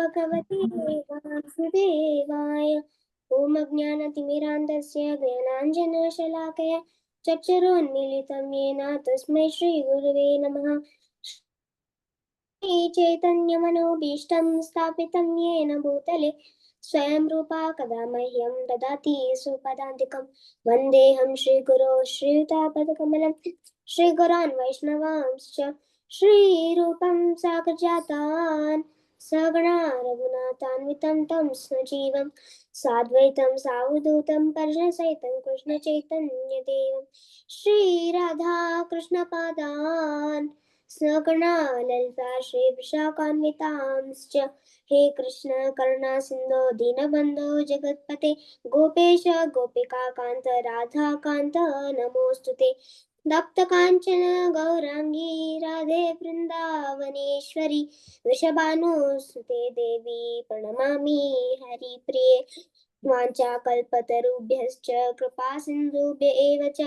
भगवते वासुदेवाय। ॐ अज्ञानतिमिरान्धस्य ज्ञानाञ्जनशलाकया चक्षुरुन्मीलितं येन तस्मै श्रीगुरवे नमः। चैतन्यमनोभीष्टं स्थापितं येन भूतले स्वयं रूपा कदा मह्यं ददाति स्वपदान्तिकं। वन्देऽहं श्रीगुरो श्रीयुतापदकमलं श्रीगुरान् वैष्णवांश्च श्रीरूपं साग्रजातान् सगणा रघुनाथान्वितं तं सजीवं साद्वैतं सावधूतं परिजनसहितं कृष्णचैतन्यदेवं श्रीराधा कृष्णपादान् सगणा ललिता श्रीविशाखान्वितांश्च। हे कृष्ण करुणा सिन्धो दीनबन्धो जगत्पते गोपेश गोपिकान्त राधाकान्त नमोऽस्तुते। तप्तकाञ्चन गौराङ्गी राधे वृन्दावनेश्वरी वृषभानुसुते देवी प्रणमामि हरिप्रिये। वाञ्छाकल्पतरुभ्यश्च कृपा सिन्धुभ्य एव च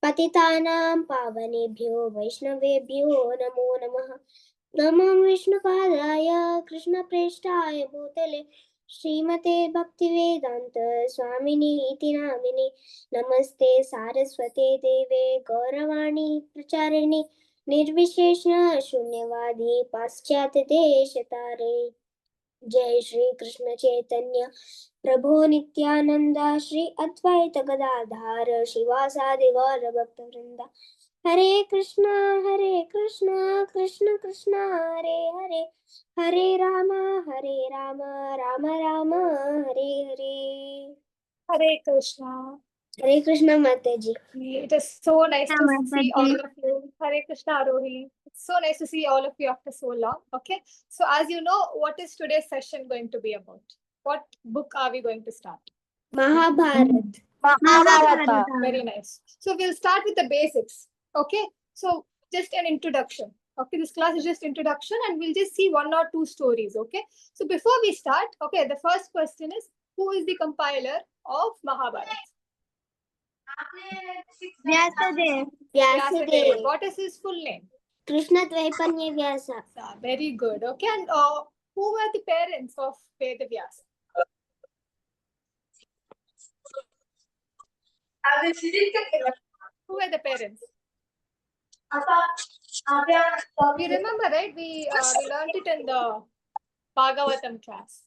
पतितानां पावनेभ्यो वैष्णवेभ्यो नमो नमः। नमो विष्णुपादाय कृष्णप्रेष्ठाय भूतले श्रीमते भक्तिवेदान्त स्वामिनि इति नामिने। नमस्ते सारस्वते देवे गौरवाणी प्रचारिणे निर्विशेष शून्यवादी पाश्चात्यदेशतारिणे। जय श्री कृष्ण चैतन्य प्रभु नित्यानंद श्री अद्वैत गदाधर शिवासादि गौर भक्त वृंदा। हरे कृष्णा कृष्ण कृष्ण हरे हरे हरे राम राम राम हरे हरे। Hare Krishna. हरे कृष्णा माता जी। It is so nice to see all of you. Hare Krishna, Arohi. It's so nice to see all of you after so long. Okay. So as you know, what is today's session going to be about? What book are we going to start? Mahabharat. Mahabharata. Very nice. So we'll start with the basics. Okay. So just an introduction. Okay, this class is just introduction and we'll just see one or two stories. Okay. So before we start, okay, the first question is, who is the compiler of Mahabharata? Vyasadev. Vyasadeva. What is his full name? Krishna Dvaipanya Vyasa. Very good. Okay, and who were the parents of Vedavyasa? Who were the parents? We remember, right? We learned it in the Bhagavatam class.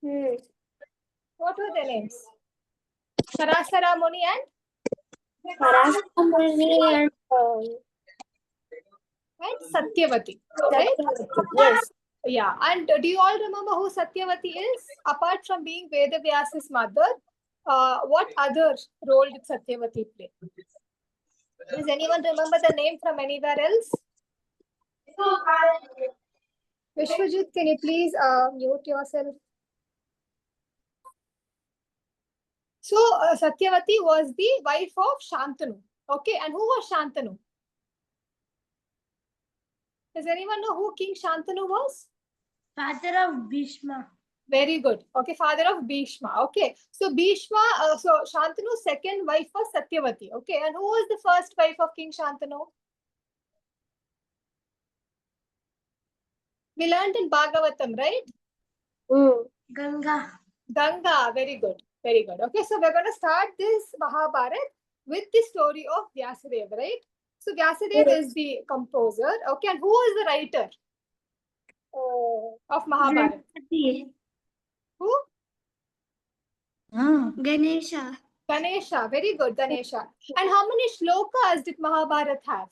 What were their names? Parasara Muni and Satyavati. Right? Yes. Yeah. And do you all remember who Satyavati is? Apart from being Vedavyasa's mother, what other role did Satyavati play? Does anyone remember the name from anywhere else? Vishwajit, can you please mute yourself? So, Satyavati was the wife of Shantanu. Okay, and who was Shantanu? Does anyone know who King Shantanu was? Father of Bhishma. Very good. Okay, father of Bhishma. Okay, so Bhishma, so Shantanu's second wife was Satyavati. Okay, and who was the first wife of King Shantanu? We learned in Bhagavatam, right? Ganga. Ganga. Very good. Very good. Okay, so we're going to start this Mahabharat with the story of Vyasadeva, right? So Vyasadeva is the composer. Okay, and who is the writer of Mahabharata? Who? Ganesha. Ganesha. Very good, Ganesha. And how many shlokas did Mahabharata have?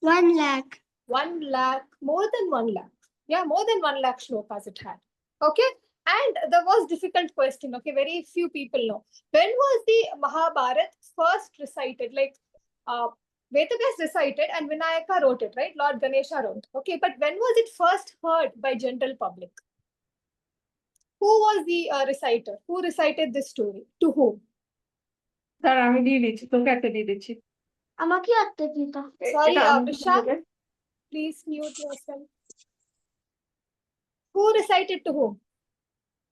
1 lakh. 1 lakh, more than 1 lakh. Yeah, more than 1 lakh shlokas it had. Okay. And the most difficult question, okay, very few people know. When was the Mahabharata first recited? Like, Vedavyas recited and Vinayaka wrote it, right? Lord Ganesha wrote. Okay, but when was it first heard by general public? Who was the reciter? Who recited this story? To whom? Sorry, Vishal, please mute yourself. Who recited to whom?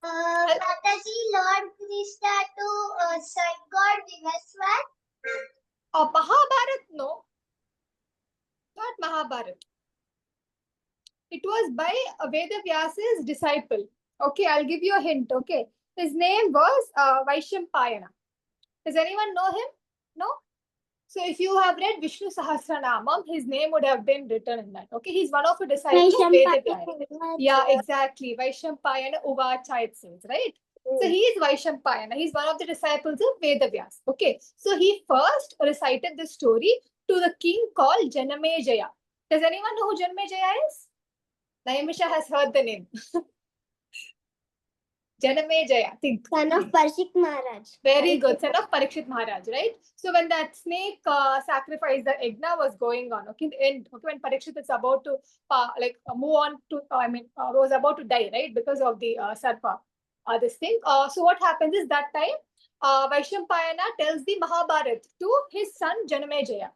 Mataji, Lord Krishna to God Vivaswat. Mahabharat, no. Not Mahabharat. It was by Vedavyasa's disciple. Okay, I'll give you a hint. Okay, his name was Vaishampayana. Does anyone know him? No? So if you have read Vishnu Sahasranamam, his name would have been written in that. Okay, he's one of the disciples of Vedavyasa. Yeah, exactly. Vaishampayana Uvacha it says, right? So he is Vaishampayana. He's one of the disciples of Vedavyas. Okay, so he first recited the story to the king called Janamejaya. Does anyone know who Janamejaya is? Naimisha has heard the name. Janamejaya, think. Son of Parikshit Maharaj. Very good. Son of Parikshit Maharaj, right? So when that snake sacrifice, the Yajna was going on, okay, in the end, okay, when Parikshit is about to move on to, was about to die, right, because of the Sarpa, this thing. So what happens is that time, Vaishampayana tells the Mahabharat to his son Janamejaya.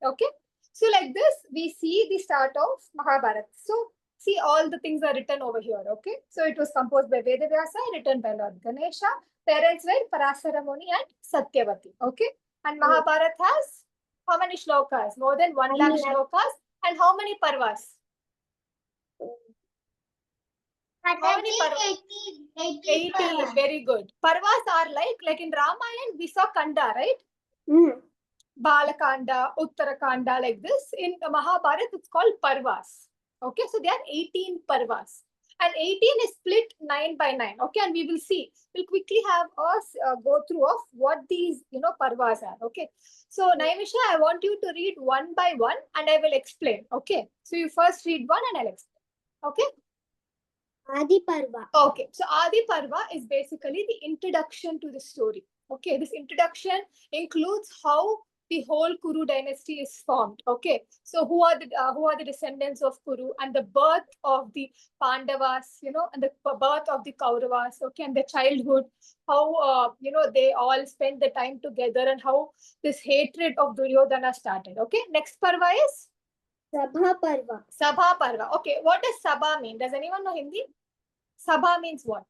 Okay. So like this, we see the start of Mahabharat. So see, all the things are written over here. Okay. So it was composed by Vedavyasa, written by Lord Ganesha. Parents were Parasara Muni and Satyavati. Okay. And Mahabharat has how many shlokas? More than 1 lakh shlokas. And how many parvas? How many parvas? 80. Very good. Parvas are like in Ramayana, we saw Kanda, right? Balakanda, Uttarakanda, like this. In Mahabharat, it's called Parvas. Okay, so there are 18 Parvas. And 18 is split 9 by 9. Okay, and we will see. We'll quickly have us go through of what these, Parvas are. Okay, so Naimisha, I want you to read one by one and I will explain. Okay, so you first read one and I'll explain. Okay. Adi Parva. Okay, so Adi Parva is basically the introduction to the story. Okay, this introduction includes how the whole Kuru dynasty is formed. Okay, so who are the descendants of Kuru and the birth of the Pandavas, and the birth of the Kauravas. Okay, and the childhood, how they all spend the time together and how this hatred of Duryodhana started. Okay, next Parva is Sabha Parva. Sabha Parva. Okay, what does Sabha mean? Does anyone know Hindi? Sabha means what?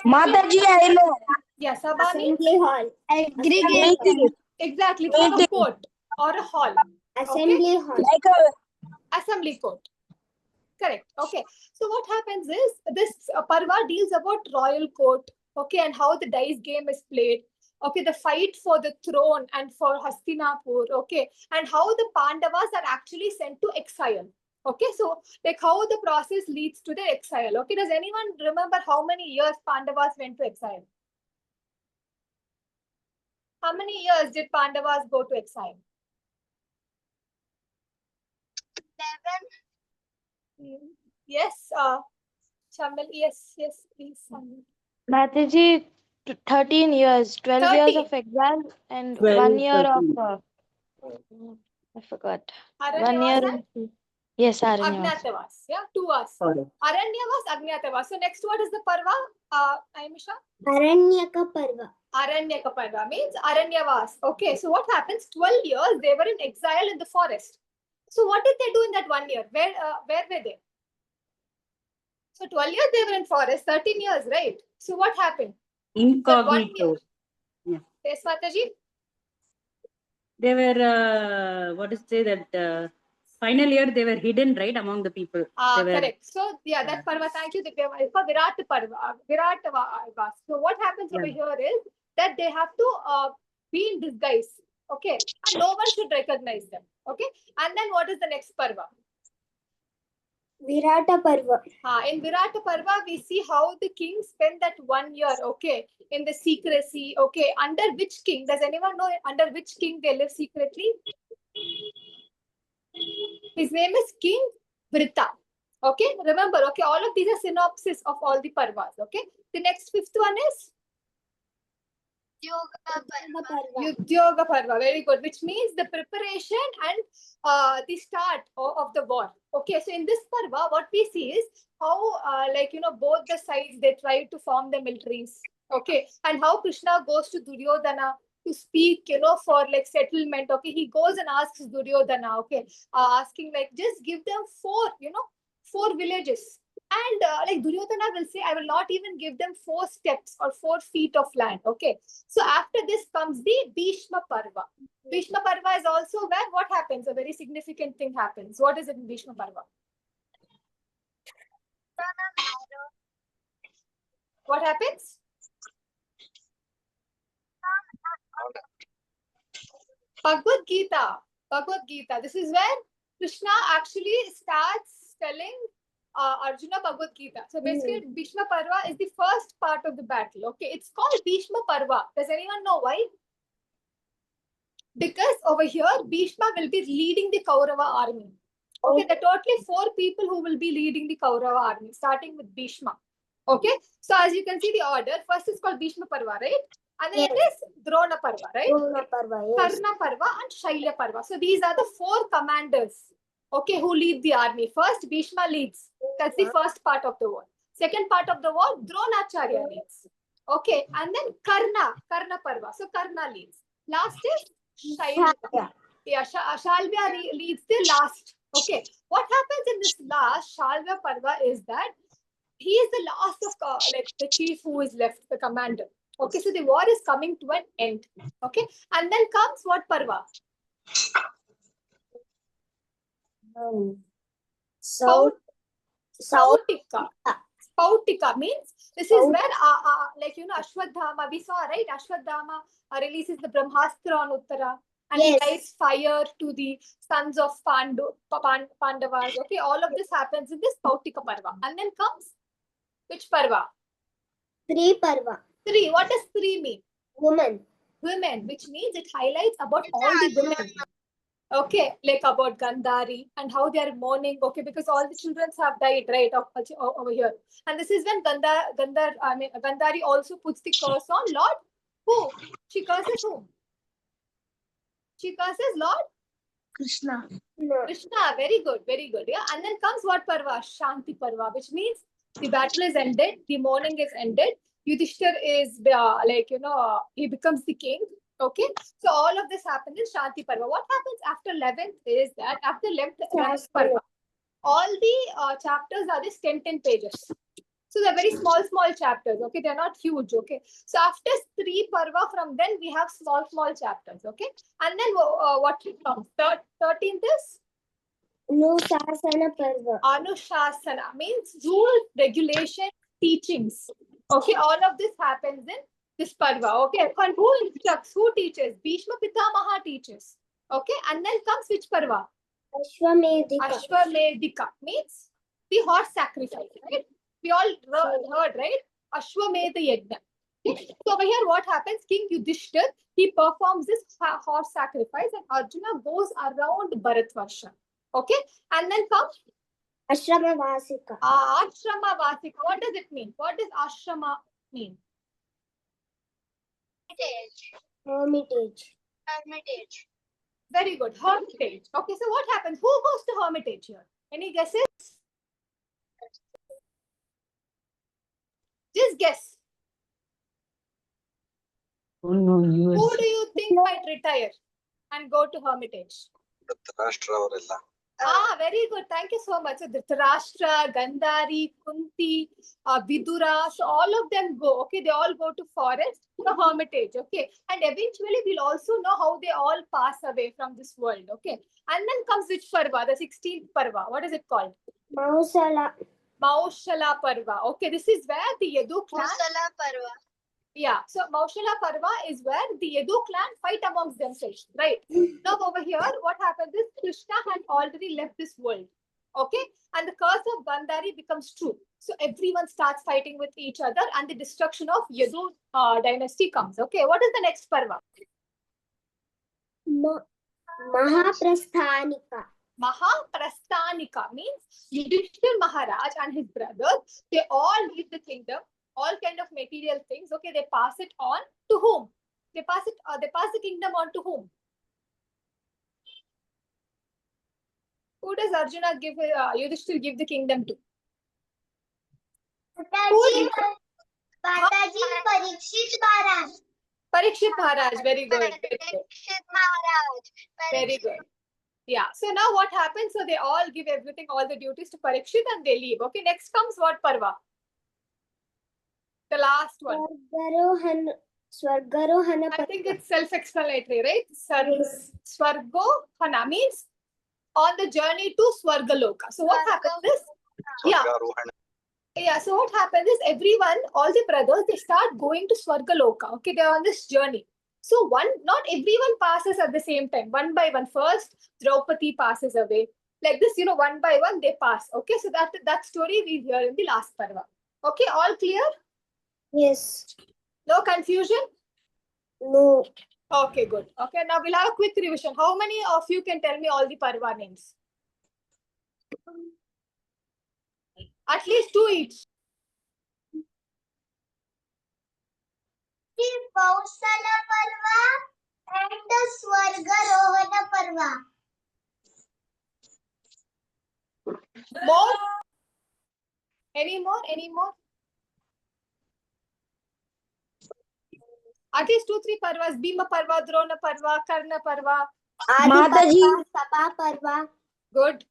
Mataji, I know. Yeah, Sabha means Assembly hall. Aggregate. Meeting. exactly. It's like a Meeting. court or a hall. Assembly hall. Like a Assembly court. Correct. Okay. So what happens is this Parva deals about royal court. Okay, and how the dice game is played. Okay, the fight for the throne and for Hastinapur. Okay, and how the Pandavas are actually sent to exile. Okay, so like how the process leads to the exile. Okay, does anyone remember how many years Pandavas went to exile? How many years did Pandavas go to exile? 7. Yes, Shamil, yes, please. Mataji, 13 years, 12 years 13. of exile and 12, 1 year 13. of, I forgot. 1 Aranyavas year. and Yes, Aranyavas. Agnatavas. Yeah, 2 hours. Correct. Aranyavas, Agnatavas. So next what is the Parva, Aimisha? Aranyaka Parva. Aranyaka Parva means Aranyavas. Okay, so what happens? 12 years they were in exile in the forest. So what did they do in that 1 year? Where were they? So 12 years they were in forest, 13 years, right? So what happened? That 1 year. Incognito. Yeah. Yes, Mataji? They were, what to say that final year they were hidden, right, among the people. They were, Correct. So yeah, that Parva, thank you, Divyama. It's for Virat Parva, Virat Vas. So what happens over here is that they have to be in disguise. Okay. And no one should recognize them. Okay. And then what is the next Parva? Virata Parva. In Virata Parva, we see how the king spent that 1 year, okay, in the secrecy, okay. Under which king? Does anyone know under which king they live secretly? His name is King Vrita. Okay, remember, okay, all of these are synopsis of all the Parvas, okay. The next 5th one is Yudhyoga Parva, very good, which means the preparation and the start of the war. Okay, so in this Parva, what we see is how, both the sides, they try to form the militaries. Okay, and how Krishna goes to Duryodhana to speak, for like settlement. Okay, he goes and asks Duryodhana, okay, asking like, just give them 4 villages. And like Duryodhana will say, I will not even give them 4 steps or 4 feet of land. Okay. So after this comes the Bhishma Parva. Bhishma Parva is also where what happens? A very significant thing happens. What is it in Bhishma Parva? What happens? Bhagavad Gita. Bhagavad Gita. This is where Krishna actually starts telling Arjuna Bhagavad Gita. So basically, Bhishma Parva is the first part of the battle. Okay, it's called Bhishma Parva. Does anyone know why? Because over here, Bhishma will be leading the Kaurava army. Okay, there are totally 4 people who will be leading the Kaurava army, starting with Bhishma. Okay, so as you can see the order, first is called Bhishma Parva, right? And then it is Drona Parva, right? Drona Parva, yes. Karna Parva and Shailya Parva. So these are the 4 commanders, okay, who lead the army. First, Bhishma leads. That's the first part of the war. Second part of the war, Dronacharya leads. Okay, and then Karna Parva. So Karna leads. Last is Shailya. Yeah, Shalvya leads the last. Okay, what happens in this last Shalvya Parva is that he is the last of like the chief who is left, the commander. Okay, so the war is coming to an end. Okay, and then comes what Parva? Spautika. Spautika means this is where, like, Ashwadhama, we saw, right? Ashwadhama releases the Brahmastra on Uttara. And he lights fire to the sons of Pandavas. Okay, all of this happens in this Spautika Parva. And then comes which Parva? Three Parva. 3. What does 3 mean? Women. Women, which means it highlights about all the women. Okay, like about Gandhari and how they are mourning. Okay, because all the children have died, right, over here. And this is when Gandhari also puts the curse on Lord. Who? She curses whom? She curses Lord Krishna. Krishna. Very good, very good. Yeah, and then comes what Parva? Shanti Parva, which means the battle is ended, the mourning is ended. Yudhishthir is he becomes the king. Okay, so all of this happens in Shanti Parva. What happens after 11th is that after 11th Parva, all the chapters are this 10 pages. So they're very small chapters. Okay, they're not huge. Okay, so after 3 Parva, from then we have small chapters. Okay, and then what comes? 13th is Anushasana Parva. Anushasana means rule, regulation, teachings. Okay, all of this happens in this Parva. Okay, and who instructs? Who teaches? Bhishma Pitamaha teaches. Okay, and then comes which Parva? Ashwamedhika. Ashwamedhika means the horse sacrifice, right? We all heard, right? Ashwamedha Yajna. Okay. So over here, what happens? King Yudhishthir, he performs this horse sacrifice, and Arjuna goes around Bharatvarsha. Okay, and then comes Ashrama Vasika. Ashrama Vasika. What does it mean? What does ashrama mean? Hermitage. Very good. Hermitage. Okay, so what happens? Who goes to hermitage here? Any guesses? Just guess. Oh no, Who do you think might retire and go to hermitage? Very good. Thank you so much. So Dhritarashtra, Gandhari, Kunti, Vidura, so all of them go. Okay, they all go to forest, to hermitage. Okay, and eventually we'll also know how they all pass away from this world. Okay, and then comes which Parva? The 16th Parva. What is it called? Mausala Parva. Okay, this is where the Yadu clan. Parva. Yeah, so Maushala Parva is where the Yadu clan fight amongst themselves, right? Now over here, what happens is Krishna had already left this world, okay? And the curse of Gandhari becomes true. So everyone starts fighting with each other and the destruction of Yadu dynasty comes, okay? What is the next Parva? Mahaprasthanika. Mahaprasthanika means Yudhishthir Maharaj and his brothers, they all leave the kingdom, all kind of material things. Okay, they pass it on to whom? They pass the kingdom on to whom? Who does Arjuna give? Yudhishthir give the kingdom to? Mataji, Parikshit Maharaj. Parikshit Maharaj. Very good. Very good. Yeah. So now what happens? So they all give everything, all the duties to Parikshit and they leave. Okay. Next comes what Parva? The last one. Swargarohana. I think it's self-explanatory, right? Swargohana means on the journey to Swargaloka. So what happens is, Yeah, so what happens is everyone, all the brothers, they start going to Swargaloka. Okay, they're on this journey. So not everyone passes at the same time. One by one. First, Draupadi passes away. Like this, one by one they pass. Okay, so that story we hear in the last parva. Okay, all clear? Yes. No confusion? No. Okay, good. Okay, now we'll have a quick revision. How many of you can tell me all the parva names? At least 2 each. The Vausala Parva and the Swargarohana Parva. More? Any more? Any more? At least 2-3 parvas. Bhima Parva, Drona Parva, Karna Parva. Adi Parva, Sabha Parva. Good.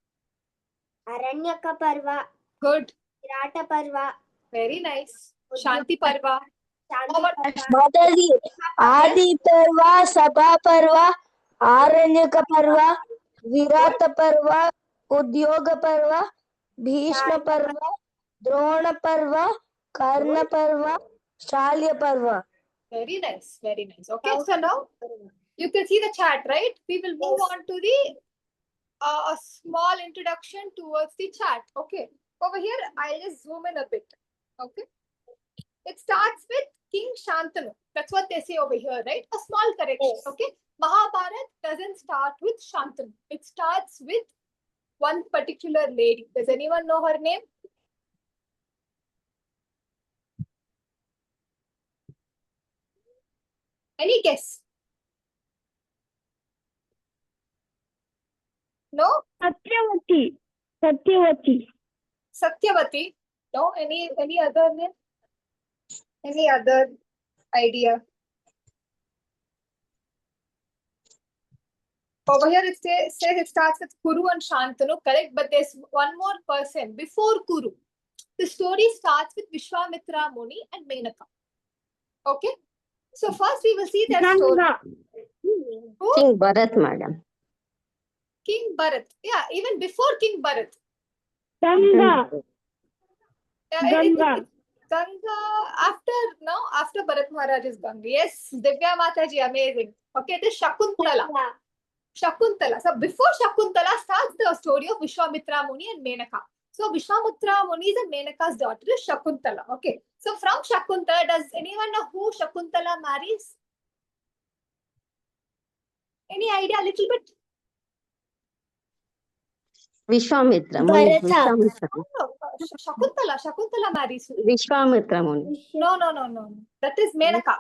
Aranyaka Parva. Good. Virata Parva. Very nice. Shanti Parva. Mataji, Adi Parva, Sabha Parva, Aranyaka Parva, Virata Parva, Udyoga Parva, Bhishma Parva, Drona Parva, Karna Parva, Shalya Parva. Very nice. Very nice. Okay, so now you can see the chat, right? We will move on to the a small introduction towards the chat. Okay. Over here, I'll just zoom in a bit. Okay. It starts with King Shantanu. That's what they say over here, right? A small correction. Yes. Okay. Mahabharat doesn't start with Shantanu. It starts with one particular lady. Does anyone know her name? Any guess? No? Satyavati. Satyavati. Satyavati. No? Any other name? Any other idea? Over here it says it starts with Kuru and Shantanu, correct? But there's one more person before Kuru. The story starts with Vishwamitra Muni and Menaka. Okay? So first we will see their story. Who? King Bharat, madam. King Bharat. Yeah, even before King Bharat. Ganga. Ganga. Ganga, after Bharat Maharaj is Ganga. Yes, Divya Mataji, amazing. Okay, this is Shakuntala. Shakuntala. So before Shakuntala starts the story of Vishwamitra Muni and Menaka. So Vishwamitra Muni and Menaka's daughter is Shakuntala. Okay. So from Shakuntala, does anyone know who Shakuntala marries? Any idea? A little bit? Vishwamitra Muni. Shakuntala marries who? Vishwamitra Muni. No. That is Menaka.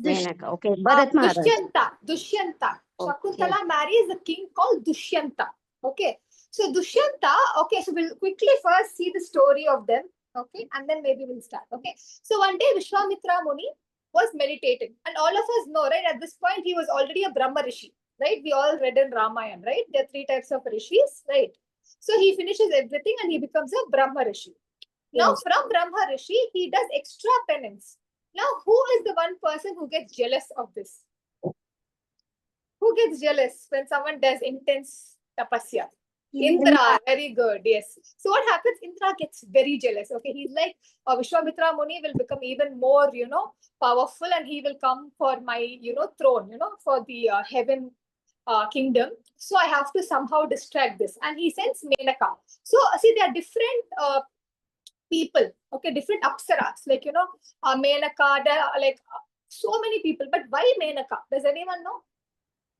Menaka. Okay. Bharat Maharaj. Dushyanta. Okay. Shakuntala marries a king called Dushyanta. Okay. So Dushyanta, okay, so we'll quickly first see the story of them. Okay, and then maybe we'll start. Okay. So one day Vishwamitra Muni was meditating. And all of us know, right, at this point, he was already a Brahma Rishi. Right? We all read in Ramayana, right? There are 3 types of rishis, right? So he finishes everything and he becomes a Brahma Rishi. Now, Yes. from Brahma Rishi, he does extra penance. Now, who is the one person who gets jealous of this? Who gets jealous when someone does intense tapasya? Indra, very good, yes. So what happens? Indra gets very jealous. Okay, he's like, Vishwamitra Muni will become even more, powerful, and he will come for my, throne, for the heaven kingdom. So I have to somehow distract this. And he sends Menaka. So see, there are different people, okay, different apsaras, like, Menaka, there are like so many people. But why Menaka? Does anyone know?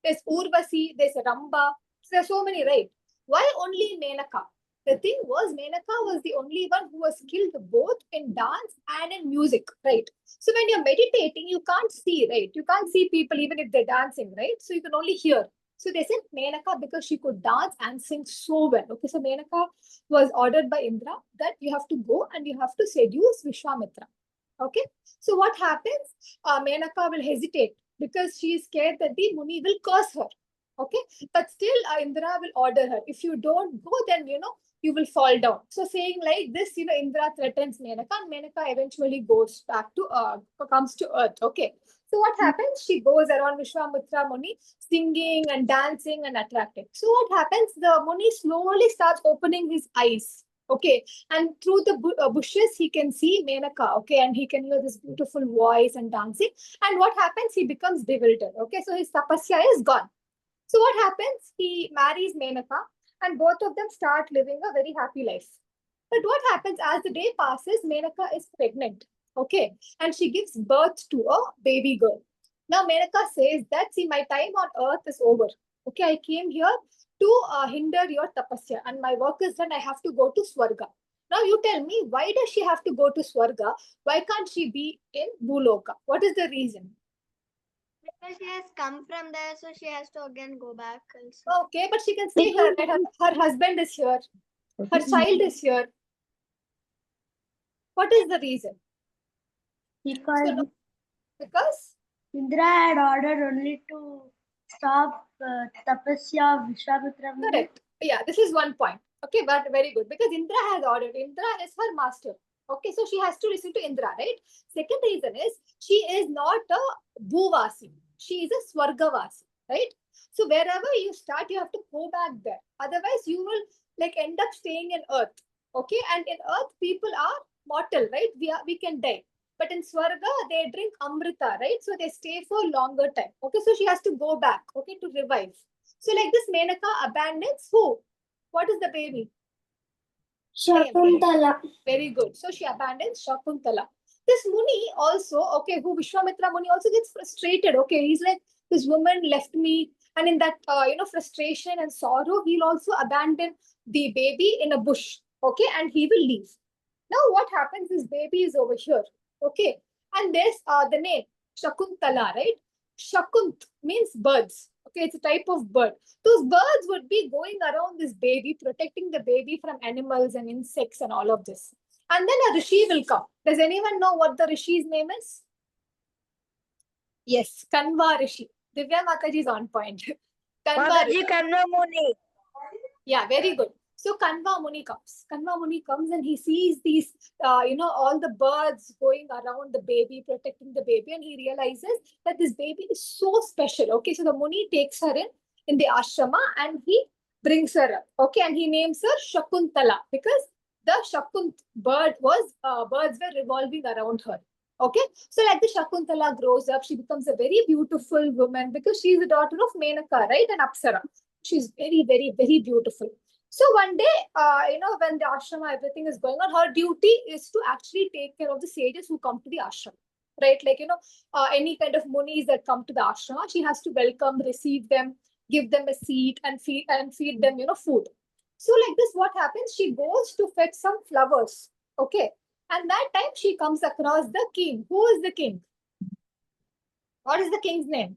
There's Urvasi, there's Ramba. So there's so many, right? Why only Menaka? The thing was, Menaka was the only one who was skilled both in dance and in music, right? So when you're meditating, you can't see, right? You can't see people even if they're dancing, right? So you can only hear. So they sent Menaka because she could dance and sing so well. Okay, so Menaka was ordered by Indra that you have to go and you have to seduce Vishwamitra. Okay, so what happens? Menaka will hesitate because she is scared that the Muni will curse her. Okay, but still Indra will order her. If you don't go, then you will fall down. So saying like this, Indra threatens Menaka, and Menaka eventually goes back to comes to earth. Okay, so what happens? She goes around Vishwamitra Muni singing and dancing and attracting. So what happens? The Muni slowly starts opening his eyes. Okay, and through the bushes, he can see Menaka. Okay, and he can hear this beautiful voice and dancing. And what happens? He becomes bewildered. Okay, so his tapasya is gone. So what happens? He marries Menaka, and both of them start living a very happy life. But what happens as the day passes? Menaka is pregnant. Okay, and she gives birth to a baby girl. Now Menaka says that, see, my time on earth is over. Okay, I came here to hinder your tapasya, and my work is done. I have to go to Swarga. Now you tell me, why does she have to go to Swarga? Why can't she be in Bhuloka? What is the reason? Because she has come from there, so she has to again go back also. Okay, but she can stay here. Right? Her husband is here. Her child is here. What is the reason? Because Because Indra had ordered only to stop tapasya of Vishwamitra Muni. correct. Yeah, this is one point. Okay, but very good. Because Indra has ordered. Indra is her master. Okay, so she has to listen to Indra, right? Second reason is she is not a Bhuvasi. She is a Swargavasi, right? So wherever you start, you have to go back there. Otherwise, you will like end up staying in earth. Okay, and in earth, people are mortal, right? We can die. But in Swarga, they drink Amrita, right? So they stay for longer time. Okay, so she has to go back, okay, to revive. So like this, Menaka abandons who? What is the baby? Shakuntala. Very good. So she abandons Shakuntala. This Muni also, okay, who Vishwamitra Muni also gets frustrated. Okay, he's like, this woman left me. And in that, frustration and sorrow, he'll also abandon the baby in a bush. Okay, and he will leave. Now what happens? This baby is over here. Okay, and there's the name Shakuntala, right? Shakunt means birds. Okay, it's a type of bird. Those birds would be going around this baby, protecting the baby from animals and insects and all of this. And then a rishi will come. Does anyone know what the rishi's name is? Yes, Kanva Rishi. Divya Mataji is on point. Kanva Rishi. Kanva Muni. Yeah, very good. So Kanva Muni comes. Kanva Muni comes and he sees these, all the birds going around the baby, protecting the baby, and he realizes that this baby is so special. Okay, so the Muni takes her in the ashrama and he brings her up. Okay, and he names her Shakuntala because the Shakunt birds were revolving around her. Okay, so like the Shakuntala grows up, she becomes a very beautiful woman because she's the daughter of Menaka, right, and Apsara. She's very, very, very beautiful. So one day, when the ashrama, everything is going on, her duty is to actually take care of the sages who come to the ashram, right? Like, any kind of munis that come to the ashrama, she has to welcome, receive them, give them a seat and feed them, food. So like this, what happens? She goes to fetch some flowers, okay? And that time she comes across the king. Who is the king? What is the king's name?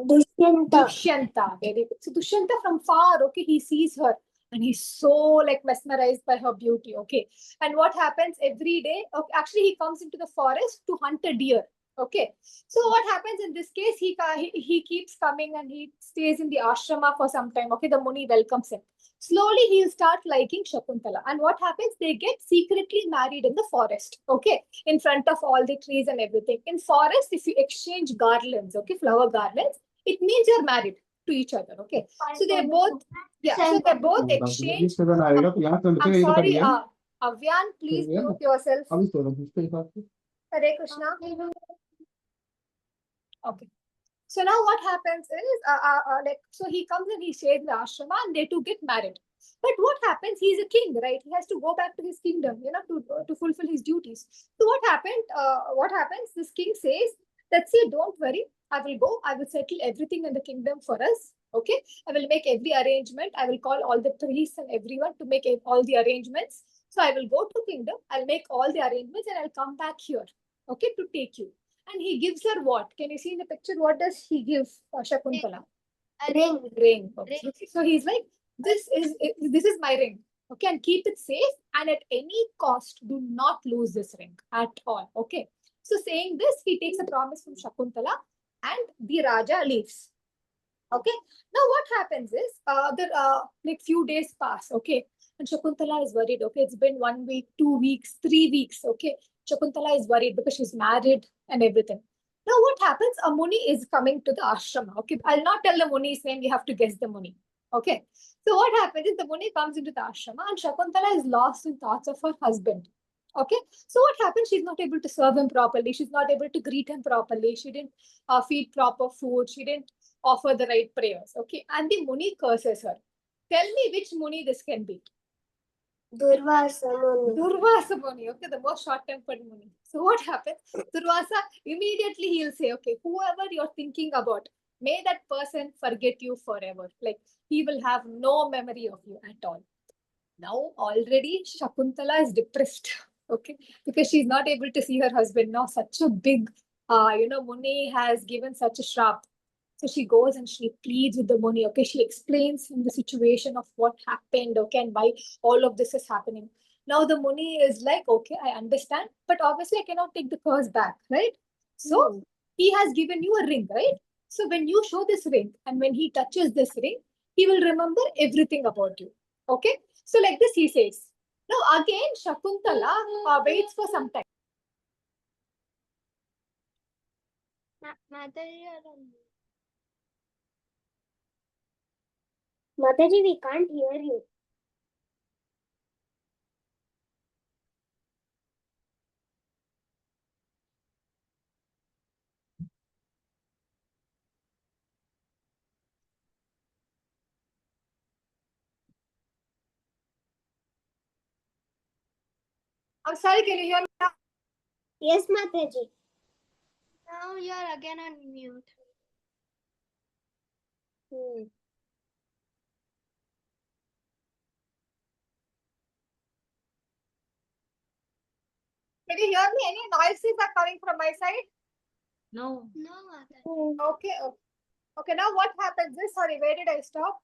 Dushyanta. Very good. So Dushyanta from far, okay, he sees her and he's so like mesmerized by her beauty, okay. And what happens every day? Okay, actually, he comes into the forest to hunt a deer. Okay, so what happens in this case? He keeps coming and he stays in the ashrama for some time. Okay, the Muni welcomes him. Slowly, he'll start liking Shakuntala. And what happens? They get secretly married in the forest. Okay, in front of all the trees and everything. In forest, if you exchange garlands, okay, flower garlands, it means you're married to each other. Okay, so they both, so they both exchange. I'm sorry, Avyan, please mute yourself. Hare Krishna. Okay. So now what happens is, so he comes and he stays in the ashrama and they two get married. But what happens? He's a king, right? He has to go back to his kingdom, to fulfill his duties. So what happened? What happens? This king says, "Let's see, don't worry. I will go. I will settle everything in the kingdom for us. Okay. I will make every arrangement. I will call all the priests and everyone to make all the arrangements. So I will go to kingdom. I'll make all the arrangements and I'll come back here. Okay, to take you." And he gives her what? Can you see in the picture? What does he give Shakuntala? A ring. Ring. Okay. So he's like, this is my ring. Okay, and keep it safe. And at any cost, do not lose this ring at all. Okay. So saying this, he takes a promise from Shakuntala, and the Raja leaves. Okay. Now what happens is, like few days pass. Okay. And Shakuntala is worried. Okay, it's been 1 week, 2 weeks, 3 weeks. Okay. Shakuntala is worried because she's married and everything. Now, what happens? A Muni is coming to the ashrama. Okay, I'll not tell the Muni's name. You have to guess the Muni. Okay, So what happens is the Muni comes into the ashrama and Shakuntala is lost in thoughts of her husband. Okay, so what happens? She's not able to serve him properly. She's not able to greet him properly. She didn't feed proper food. She didn't offer the right prayers. Okay, and the Muni curses her. Tell me which Muni this can be. Durvasa Muni. Durvasa Muni, okay, the most short-tempered Muni. So what happens? Durvasa, immediately he'll say, okay, whoever you're thinking about, may that person forget you forever. Like, he will have no memory of you at all. Now, already Shakuntala is depressed, okay, because she's not able to see her husband. Now, such a big, Muni has given such a shrap. So she goes and she pleads with the Muni, okay, she explains in the situation of what happened, okay, and why all of this is happening. Now the Muni is like, okay, I understand, but obviously I cannot take the curse back, right? So he has given you a ring, right? So when you show this ring and when he touches this ring, he will remember everything about you, okay? So like this he says. Now again, Shakuntala waits for some time. Mataji, we can't hear you. I'm sorry, can you hear me now? Yes, Mataji. Now you're again on mute. Can you hear me? Any noises are coming from my side? No. No, Mataji. Okay, okay. Okay, now what happens is, sorry, where did I stop?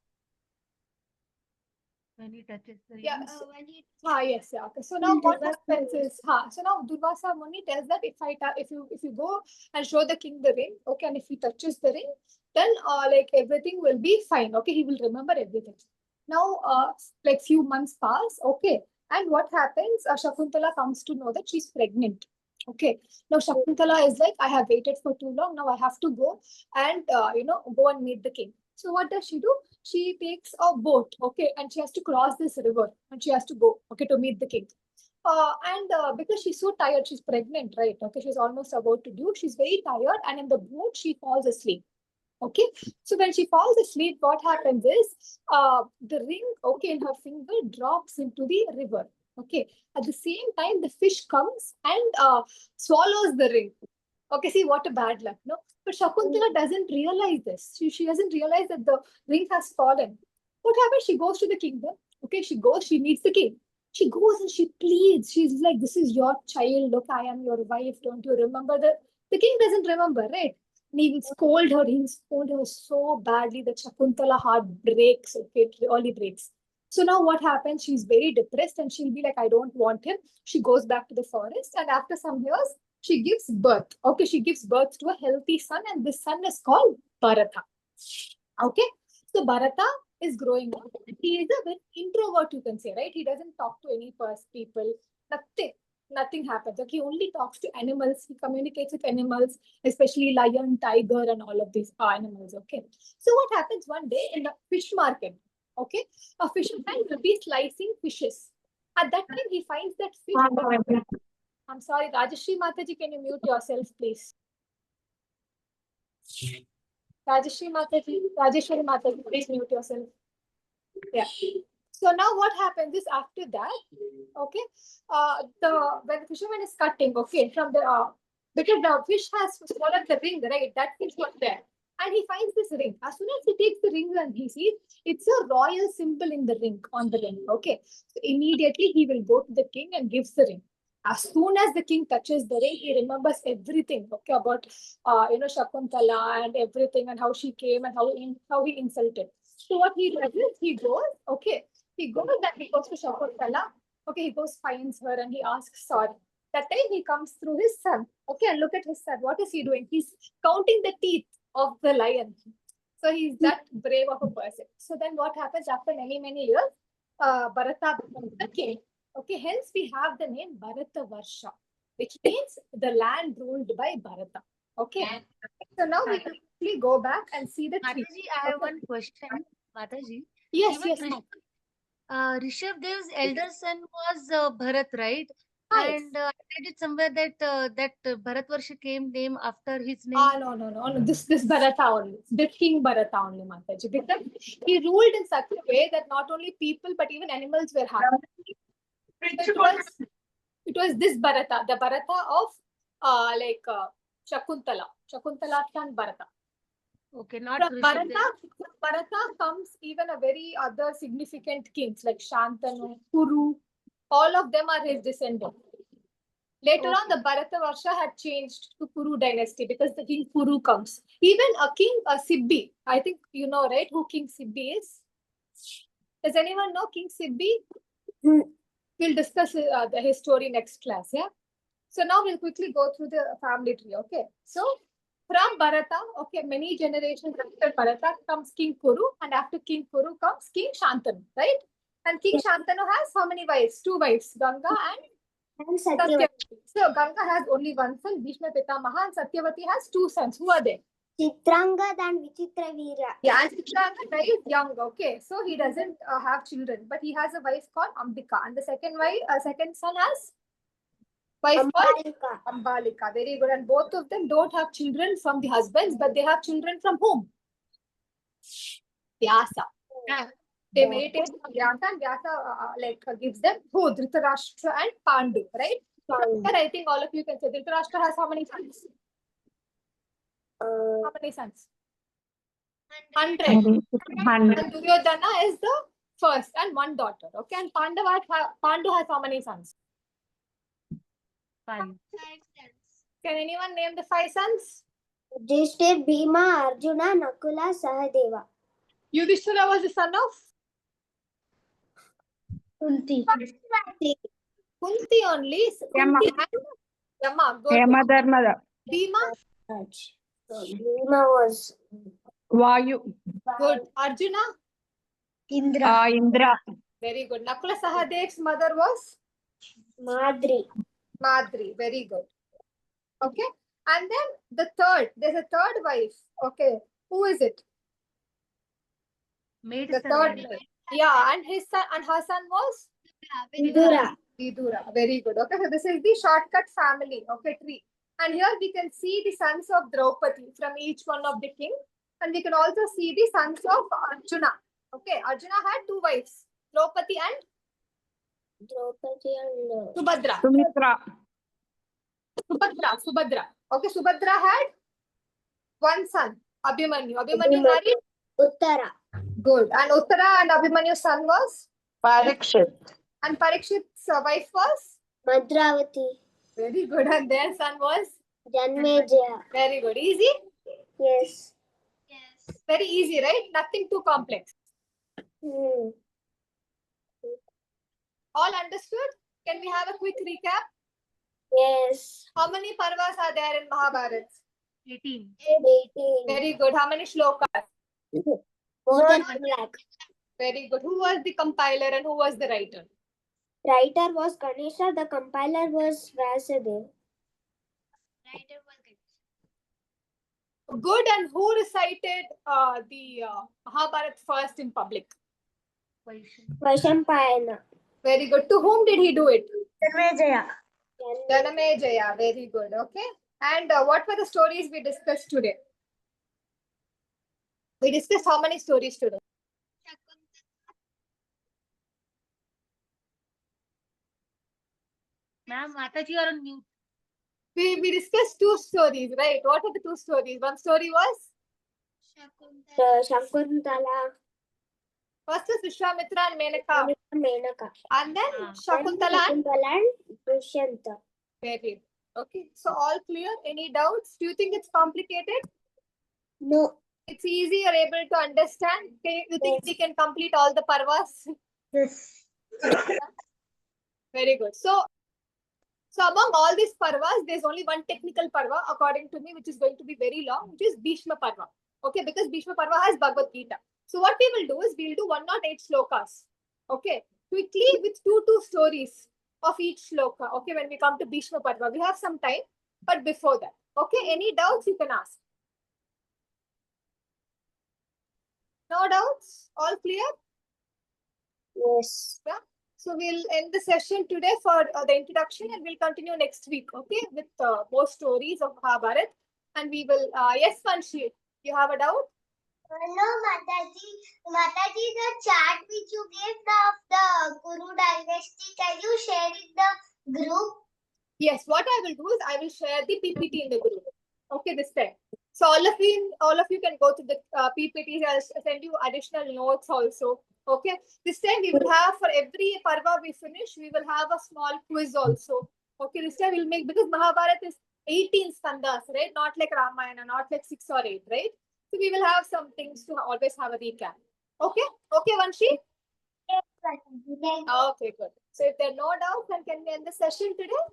When he touches the Yeah. When he Yes, yeah. Okay. So now what happens is, so now Durvasa Muni tells that if you go and show the king the ring, okay, and if he touches the ring, then like everything will be fine. Okay, he will remember everything. Now, like few months pass, okay, and what happens? Shakuntala comes to know that she's pregnant. Okay. Now Shakuntala is like, I have waited for too long. Now I have to go and go and meet the king. So what does she do? She takes a boat, okay, and she has to cross this river and she has to go, okay, to meet the king. And because she's so tired, she's pregnant, right? Okay, she's almost about to do. She's very tired, and in the boat, she falls asleep. Okay, so when she falls asleep, what happens is the ring, okay, in her finger drops into the river. Okay, at the same time, the fish comes and swallows the ring. Okay, see what a bad luck, no? But Shakuntala doesn't realize this. She doesn't realize that the ring has fallen. What happens? She goes to the kingdom. Okay, she goes, she meets the king. She goes and she pleads. She's like, this is your child. Look, I am your wife. Don't you remember? The king doesn't remember, right? And he will scold her. He will scold her so badly that Shakuntala heart breaks. Okay, it really breaks. So now what happens? She's very depressed and she'll be like, I don't want him. She goes back to the forest, and after some years, she gives birth. Okay, she gives birth to a healthy son, and this son is called Bharata. Okay, so Bharata is growing up. He is a very introvert, you can say, right? He doesn't talk to any people, nothing happens. Okay, he only talks to animals. He communicates with animals, especially lion, tiger, and all of these animals. Okay, so what happens one day in the fish market? Okay, a fisherman will be slicing fishes. At that time, he finds that fish. I'm sorry, Rajashri Mataji, can you mute yourself, please? Rajashri Mataji, please mute yourself. Yeah. So now what happens is after that, okay, when the fisherman is cutting, okay, from the because the fish has swallowed the ring, right? That fish was there. And he finds this ring. As soon as he takes the ring and he sees it's a royal symbol in the ring, on the ring. Okay. So immediately he will go to the king and gives the ring. As soon as the king touches the ring, he remembers everything, okay, about Shakuntala and everything, and how she came and how he insulted. So what he does is he goes, okay, he goes and he goes to Shakuntala. Okay, he goes, finds her, and he asks sorry. That time he comes through his son. Okay, and look at his son. What is he doing? He's counting the teeth of the lion. So he's that brave of a person. So then what happens after many, many years? Bharata becomes the king. Okay, hence we have the name Bharata Varsha, which means the land ruled by Bharata. Okay, so now we can quickly go back and see the tree. Mataji, I have one question. Mataji, Yes, Even yes, ma'am. Rishabdev's elder son was Bharat, right? Yes. And I read it somewhere that Bharatvarsha came name after his name. No. This Bharata only. This King Bharata only, Mataji. Because he ruled in such a way that not only people but even animals were happy. It was this Bharata, the Bharata of Shakuntala. Shakuntala and Bharata. Okay, not From Rishabdev. Bharata comes even a very other significant kings like Shantanu, Kuru. All of them are his descendants. Later on, the Bharata Varsha had changed to Kuru dynasty because the king Kuru comes. Even a king, Sibbi, I think you know, right, who King Sibbi is? Does anyone know King Sibbi? We'll discuss his story next class, yeah? So now we'll quickly go through the family tree, okay? So from Bharata, okay, many generations after Bharata comes King Kuru, and after King Kuru comes King Shantanu, right? And King Shantanu has how many wives? 2 wives, Ganga and Satyavati. So Ganga has only one son, Bhishma Pitamaha, and Satyavati has 2 sons. Who are they? Chitrangad and Vichitraveera. Yeah, and Chitrangad died young, okay? So he doesn't have children, but he has a wife called Ambika, and the second son has wife called Ambalika. Very good. And both of them don't have children from the husbands, but they have children from whom? Vyasa. Yeah. They meditate on Vyasa, and Vyasa gives them who? Dhritarashtra and Pandu, right? But I think all of you can say Dhritarashtra has how many sons? How many sons? 100. And Duryodhana is the first and 1 daughter. Okay, and Pandu has how many sons? 5. 5 sons. Can anyone name the 5 sons? Yudhishthir, Bhima, Arjuna, Nakula, Sahadeva. Yudhishthira was the son of Kunti. Kunti only. Yama. Kunti and Yama. Good. Yamadharmada. Bhima. Bhima was Vayu. Good. Arjuna. Indra. Indra. Very good. Nakula Sahadev's mother was Madri. Madri. Very good. Okay. And then there's a third wife. Okay. Who is it? Made The son. third wife. Yeah, and her son was Vidura. Vidura. Very good. Okay, so this is the shortcut family, okay, tree. And here we can see the sons of Draupadi from each one of the king. And we can also see the sons of Arjuna. Okay, Arjuna had 2 wives, Draupadi and Subhadra. Subhadra. Okay, Subhadra had 1 son, Abhimanyu. Abhimanyu married Uttara. Good. And Uttara and Abhimanyu's son was? Parikshit. And Parikshit's wife was? Madravati. Very good. And their son was? Janmejaya. Very good. Easy? Yes. Very easy, right? Nothing too complex. Hmm. All understood? Can we have a quick recap? Yes. How many parvas are there in Mahabharat? 18. 18. Very good. How many shlokas? More than 1 lakh. Very good. Who was the compiler and who was the writer? Writer was Ganesha. The compiler was Vyasadeva. Writer was Ganesha. Good. And who recited the Mahabharat first in public? Vaishampayana. Very good. To whom did he do it? Janmejaya. Janamejaya. Very good. Okay. And what were the stories we discussed today? We discussed how many stories today? Ma'am, Mataji, you are on mute. We discussed 2 stories, right? What were the 2 stories? One story was? Shakuntala. First was Vishwamitra and Menaka. Menaka. And then Shakuntala and and Dushyanta. Very good. Okay. So all clear? Any doubts? Do you think it's complicated? No. It's easy. You're able to understand? You think we can complete all the parvas? Yes. Very good. So among all these parvas, there's only one technical parva, according to me, which is going to be very long, which is Bhishma Parva. Okay, because Bhishma Parva has Bhagavad Gita. So what we will do is we'll do 108 slokas. Okay, quickly with two stories of each sloka. Okay, when we come to Bhishma Parva, we have some time, but before that. Okay, any doubts you can ask. No doubts? All clear? Yes. Yeah. So we'll end the session today for the introduction, and we'll continue next week, okay, with more stories of Mahabharat. And we will, yes, Vanshi, you have a doubt? No, Mataji. Mataji, the chart which you gave of the Kuru dynasty, can you share in the group? Yes, what I will do is I will share the PPT in the group. Okay, this time. So all of you can go to the PPTs. I'll send you additional notes also. Okay, this time we will have, for every parva we finish, we will have a small quiz also. Okay, this time we'll make, because Mahabharata is 18 skandhas, right? Not like Ramayana, not like 6 or 8, right? So we will have some things to always have a recap. Okay, okay, Vanshi? Yes, Mataji. Okay, good. So if there are no doubts, then can we end the session today?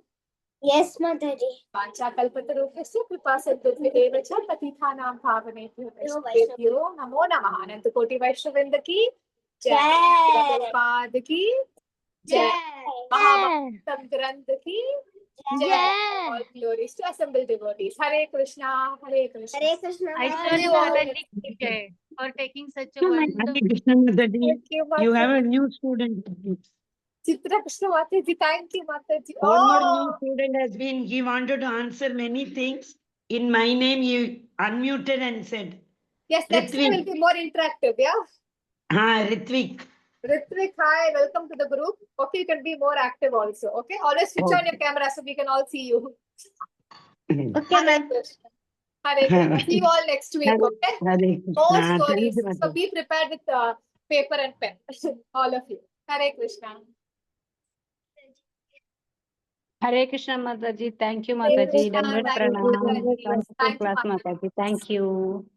Yes, Mataji. वाञ्छाकल्पतरुभ्यश्च कृपासिन्धुभ्येव च पतितानां पावनेभ्यो वैष्णवेभ्यो नमो नमः। अनंतकोटि वैष्णववृंद की जय, प्रभुपाद की जय, महाभारतम ग्रंथ की जय। All glories to assembled devotees. Hare Krishna, Hare Krishna. Hare Krishna. Aishwarya Mataji ki jai for taking such a wonderful. Thank you, You have a Mataji. new student. Chitra Krishna Mataji, thank you, Mataji. One more new student has been, he wanted to answer many things. In my name, he unmuted and said, Yes, next time will be more interactive, yeah? Ritvik. Ritvik, hi, welcome to the group. Okay, you can be more active also. Okay, always switch on your camera so we can all see you. Okay, ma'am. Hare Krishna. See you all next week. Okay, Hare more Krishna. stories. Thank you, So Mataji. be prepared with paper and pen. All of you. Hare Krishna. Hare Krishna Mataji. Thank you Hare Mataji. Krishna. Dandavat Thank you, pranam. Mataji. Wonderful Thank you, class Mataji. Mataji. Thank you.